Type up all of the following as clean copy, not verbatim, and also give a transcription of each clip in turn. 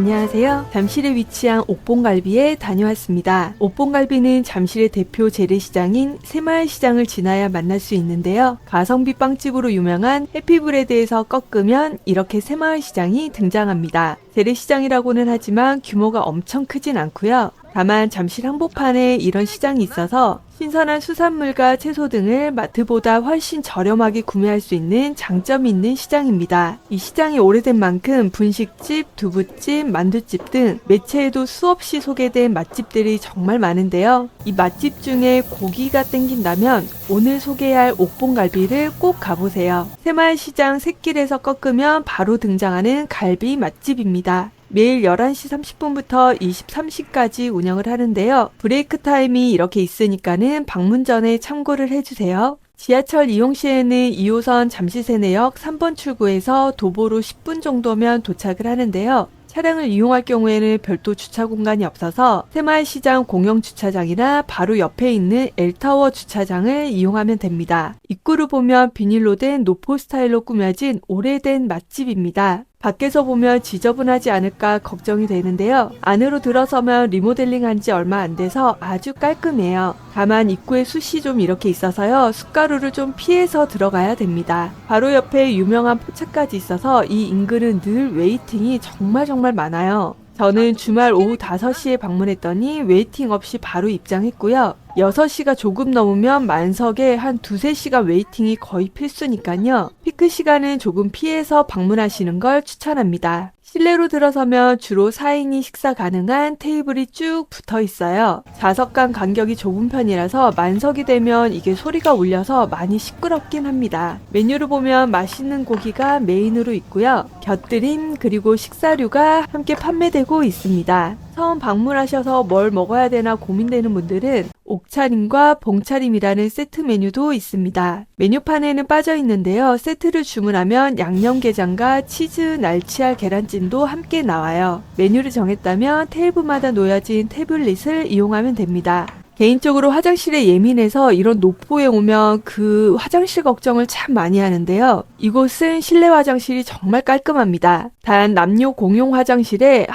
안녕하세요. 잠실에 위치한 옥봉갈비에 다녀왔습니다. 옥봉갈비는 잠실의 대표 재래시장인 새마을시장을 지나야 만날 수 있는데요. 가성비 빵집으로 유명한 해피브레드에서 꺾으면 이렇게 새마을시장이 등장합니다. 재래시장이라고는 하지만 규모가 엄청 크진 않고요. 다만 잠실 한복판에 이런 시장이 있어서 신선한 수산물과 채소 등을 마트보다 훨씬 저렴하게 구매할 수 있는 장점이 있는 시장입니다. 이 시장이 오래된 만큼 분식집, 두부집, 만두집 등 매체에도 수없이 소개된 맛집들이 정말 많은데요. 이 맛집 중에 고기가 땡긴다면 오늘 소개할 옥봉갈비를 꼭 가보세요. 새마을시장 샛길에서 꺾으면 바로 등장하는 갈비 맛집입니다. 매일 11시 30분부터 23시까지 운영을 하는데요. 브레이크 타임이 이렇게 있으니까는 방문 전에 참고를 해주세요. 지하철 이용 시에는 2호선 잠실세내역 3번 출구에서 도보로 10분 정도면 도착을 하는데요. 차량을 이용할 경우에는 별도 주차 공간이 없어서 새마을시장 공영주차장이나 바로 옆에 있는 엘타워 주차장을 이용하면 됩니다. 입구를 보면 비닐로 된 노포 스타일로 꾸며진 오래된 맛집입니다. 밖에서 보면 지저분하지 않을까 걱정이 되는데요. 안으로 들어서면 리모델링 한 지 얼마 안 돼서 아주 깔끔해요. 다만 입구에 숯이 좀 이렇게 있어서요. 숯가루를 좀 피해서 들어가야 됩니다. 바로 옆에 유명한 포차까지 있어서 이 인근은 늘 웨이팅이 정말 많아요. 저는 주말 오후 5시에 방문했더니 웨이팅 없이 바로 입장했고요. 6시가 조금 넘으면 만석에 한 2-3시간 웨이팅이 거의 필수니까요. 피크 시간은 조금 피해서 방문하시는 걸 추천합니다. 실내로 들어서면 주로 4인이 식사 가능한 테이블이 쭉 붙어 있어요. 좌석 간 간격이 좁은 편이라서 만석이 되면 이게 소리가 울려서 많이 시끄럽긴 합니다. 메뉴를 보면 맛있는 고기가 메인으로 있고요. 곁들임 그리고 식사류가 함께 판매되고 있습니다. 처음 방문하셔서 뭘 먹어야 되나 고민되는 분들은 옥차림과 봉차림이라는 세트 메뉴도 있습니다. 메뉴판에는 빠져 있는데요. 세트를 주문하면 양념게장과 치즈 날치알 계란찜도 함께 나와요. 메뉴를 정했다면 테이블마다 놓여진 태블릿을 이용하면 됩니다. 개인적으로 화장실에 예민해서 이런 노포에 오면 그 화장실 걱정을 참 많이 하는데요. 이곳은 실내 화장실이 정말 깔끔합니다. 단 남녀 공용 화장실이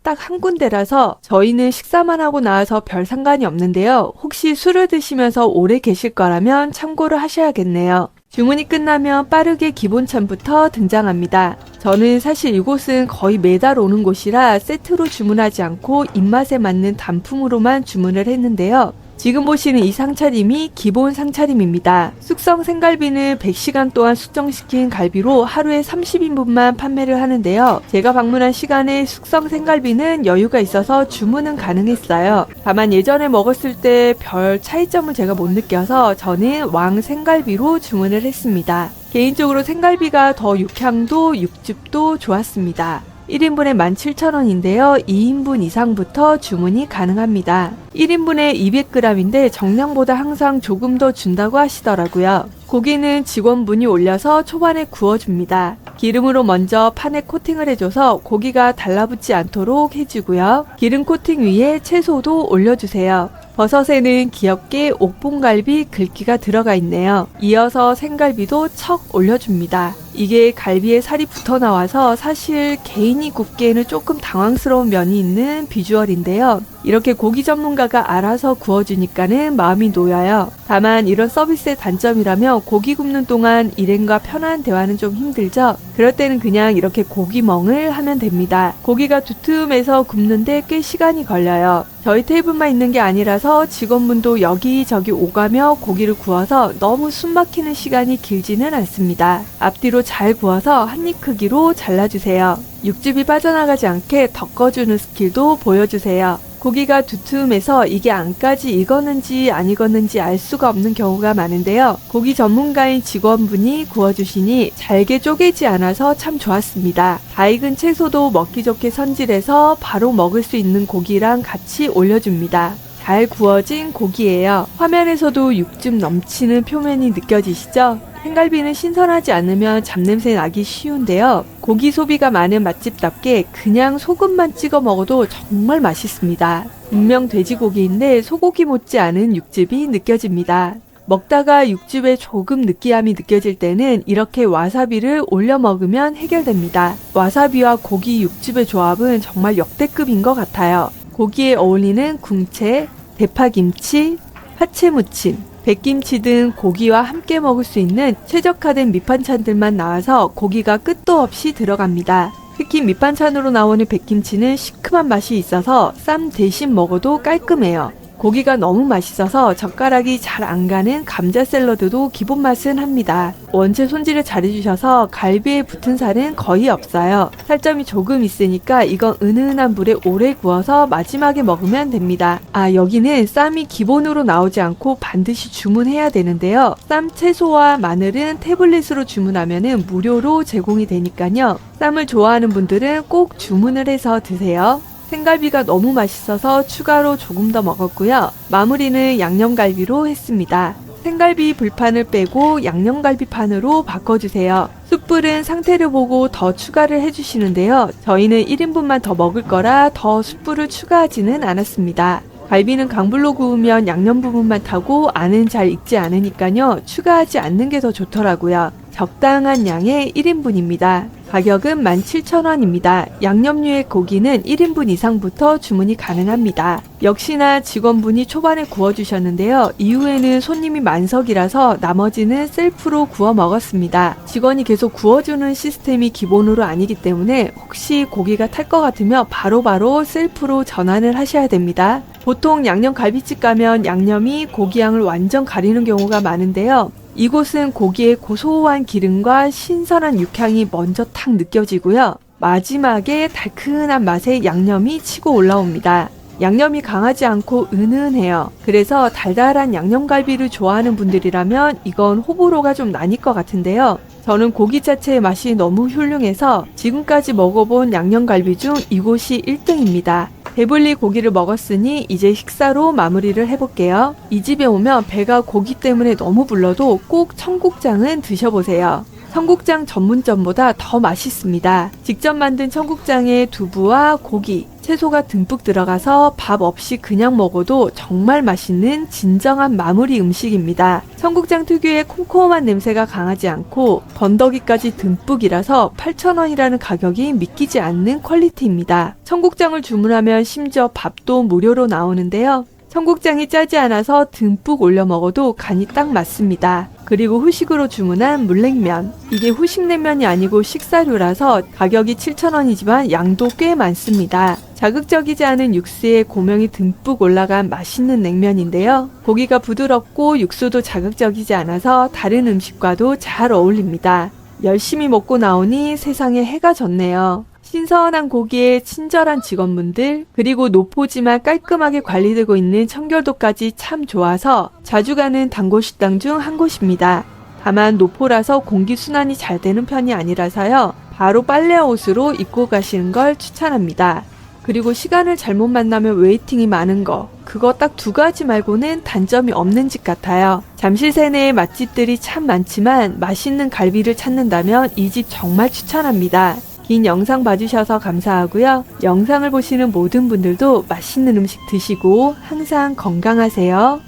딱 한 군데라서 저희는 식사만 하고 나와서 별 상관이 없는데요. 혹시 술을 드시면서 오래 계실 거라면 참고를 하셔야겠네요. 주문이 끝나면 빠르게 기본찬부터 등장합니다. 저는 사실 이곳은 거의 매달 오는 곳이라 세트로 주문하지 않고 입맛에 맞는 단품으로만 주문을 했는데요. 지금 보시는 이 상차림이 기본 상차림입니다. 숙성 생갈비는 100시간 동안 숙성시킨 갈비로 하루에 30인분만 판매를 하는데요. 제가 방문한 시간에 숙성 생갈비는 여유가 있어서 주문은 가능했어요. 다만 예전에 먹었을 때 별 차이점을 제가 못 느껴서 저는 왕 생갈비로 주문을 했습니다. 개인적으로 생갈비가 더 육향도 육즙도 좋았습니다. 1인분에 17,000원인데요. 2인분 이상부터 주문이 가능합니다. 1인분에 200g인데 정량보다 항상 조금 더 준다고 하시더라고요. 고기는 직원분이 올려서 초반에 구워줍니다. 기름으로 먼저 판에 코팅을 해줘서 고기가 달라붙지 않도록 해주고요. 기름 코팅 위에 채소도 올려주세요. 버섯에는 귀엽게 옥봉갈비 글귀가 들어가 있네요. 이어서 생갈비도 척 올려줍니다. 이게 갈비에 살이 붙어 나와서 사실 개인이 굽기에는 조금 당황스러운 면이 있는 비주얼인데요. 이렇게 고기 전문가가 알아서 구워주니까는 마음이 놓여요. 다만 이런 서비스의 단점이라면 고기 굽는 동안 일행과 편한 대화는 좀 힘들죠. 그럴 때는 그냥 이렇게 고기멍을 하면 됩니다. 고기가 두툼해서 굽는데 꽤 시간이 걸려요. 저희 테이블만 있는 게 아니라서 직원분도 여기저기 오가며 고기를 구워서 너무 숨막히는 시간이 길지는 않습니다. 앞뒤로 잘 구워서 한입 크기로 잘라주세요. 육즙이 빠져나가지 않게 덮어주는 스킬도 보여주세요. 고기가 두툼해서 이게 안까지 익었는지 안 익었는지 알 수가 없는 경우가 많은데요. 고기 전문가인 직원분이 구워주시니 잘게 쪼개지 않아서 참 좋았습니다. 다 익은 채소도 먹기 좋게 손질해서 바로 먹을 수 있는 고기랑 같이 올려줍니다. 잘 구워진 고기예요. 화면에서도 육즙 넘치는 표면이 느껴지시죠? 생갈비는 신선하지 않으면 잡냄새 나기 쉬운데요. 고기 소비가 많은 맛집답게 그냥 소금만 찍어 먹어도 정말 맛있습니다. 분명 돼지고기인데 소고기 못지않은 육즙이 느껴집니다. 먹다가 육즙에 조금 느끼함이 느껴질 때는 이렇게 와사비를 올려 먹으면 해결됩니다. 와사비와 고기 육즙의 조합은 정말 역대급인 것 같아요. 고기에 어울리는 궁채, 대파김치, 파채무침, 백김치 등 고기와 함께 먹을 수 있는 최적화된 밑반찬들만 나와서 고기가 끝도 없이 들어갑니다. 특히 밑반찬으로 나오는 백김치는 시큼한 맛이 있어서 쌈 대신 먹어도 깔끔해요. 고기가 너무 맛있어서 젓가락이 잘 안 가는 감자 샐러드도 기본 맛은 합니다. 원체 손질을 잘해주셔서 갈비에 붙은 살은 거의 없어요. 살점이 조금 있으니까 이건 은은한 불에 오래 구워서 마지막에 먹으면 됩니다. 여기는 쌈이 기본으로 나오지 않고 반드시 주문해야 되는데요. 쌈 채소와 마늘은 태블릿으로 주문하면 무료로 제공이 되니까요. 쌈을 좋아하는 분들은 꼭 주문을 해서 드세요. 생갈비가 너무 맛있어서 추가로 조금 더 먹었고요. 마무리는 양념갈비로 했습니다. 생갈비 불판을 빼고 양념갈비판으로 바꿔주세요. 숯불은 상태를 보고 더 추가를 해주시는데요. 저희는 1인분만 더 먹을 거라 더 숯불을 추가하지는 않았습니다. 갈비는 강불로 구우면 양념 부분만 타고 안은 잘 익지 않으니까요. 추가하지 않는 게 더 좋더라고요. 적당한 양의 1인분입니다. 가격은 17,000원입니다. 양념류의 고기는 1인분 이상부터 주문이 가능합니다. 역시나 직원분이 초반에 구워주셨는데요. 이후에는 손님이 만석이라서 나머지는 셀프로 구워 먹었습니다. 직원이 계속 구워주는 시스템이 기본으로 아니기 때문에 혹시 고기가 탈 것 같으면 바로바로 셀프로 전환을 하셔야 됩니다. 보통 양념갈비집 가면 양념이 고기 양을 완전 가리는 경우가 많은데요. 이곳은 고기의 고소한 기름과 신선한 육향이 먼저 탁 느껴지고요. 마지막에 달큰한 맛의 양념이 치고 올라옵니다. 양념이 강하지 않고 은은해요. 그래서 달달한 양념갈비를 좋아하는 분들이라면 이건 호불호가 좀 나뉠 것 같은데요. 저는 고기 자체의 맛이 너무 훌륭해서 지금까지 먹어본 양념갈비 중 이곳이 1등입니다. 배불리 고기를 먹었으니 이제 식사로 마무리를 해볼게요. 이 집에 오면 배가 고기 때문에 너무 불러도 꼭 청국장은 드셔보세요. 청국장 전문점보다 더 맛있습니다. 직접 만든 청국장에 두부와 고기, 채소가 듬뿍 들어가서 밥 없이 그냥 먹어도 정말 맛있는 진정한 마무리 음식입니다. 청국장 특유의 콤콤한 냄새가 강하지 않고 건더기까지 듬뿍이라서 8,000원이라는 가격이 믿기지 않는 퀄리티입니다. 청국장을 주문하면 심지어 밥도 무료로 나오는데요. 청국장이 짜지 않아서 듬뿍 올려 먹어도 간이 딱 맞습니다. 그리고 후식으로 주문한 물냉면. 이게 후식냉면이 아니고 식사류라서 가격이 7,000원이지만 양도 꽤 많습니다. 자극적이지 않은 육수에 고명이 듬뿍 올라간 맛있는 냉면인데요. 고기가 부드럽고 육수도 자극적이지 않아서 다른 음식과도 잘 어울립니다. 열심히 먹고 나오니 세상에 해가 졌네요. 신선한 고기에 친절한 직원분들, 그리고 노포지만 깔끔하게 관리되고 있는 청결도까지 참 좋아서 자주 가는 단골 식당 중 한 곳입니다. 다만 노포라서 공기순환이 잘 되는 편이 아니라서요. 바로 빨래 옷으로 입고 가시는 걸 추천합니다. 그리고 시간을 잘못 만나면 웨이팅이 많은 거, 그거 딱 2가지 말고는 단점이 없는 집 같아요. 잠실 세내에 맛집들이 참 많지만 맛있는 갈비를 찾는다면 이 집 정말 추천합니다. 긴 영상 봐주셔서 감사하고요. 영상을 보시는 모든 분들도 맛있는 음식 드시고 항상 건강하세요.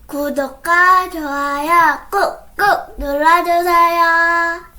구독과 좋아요 꾹꾹 눌러주세요.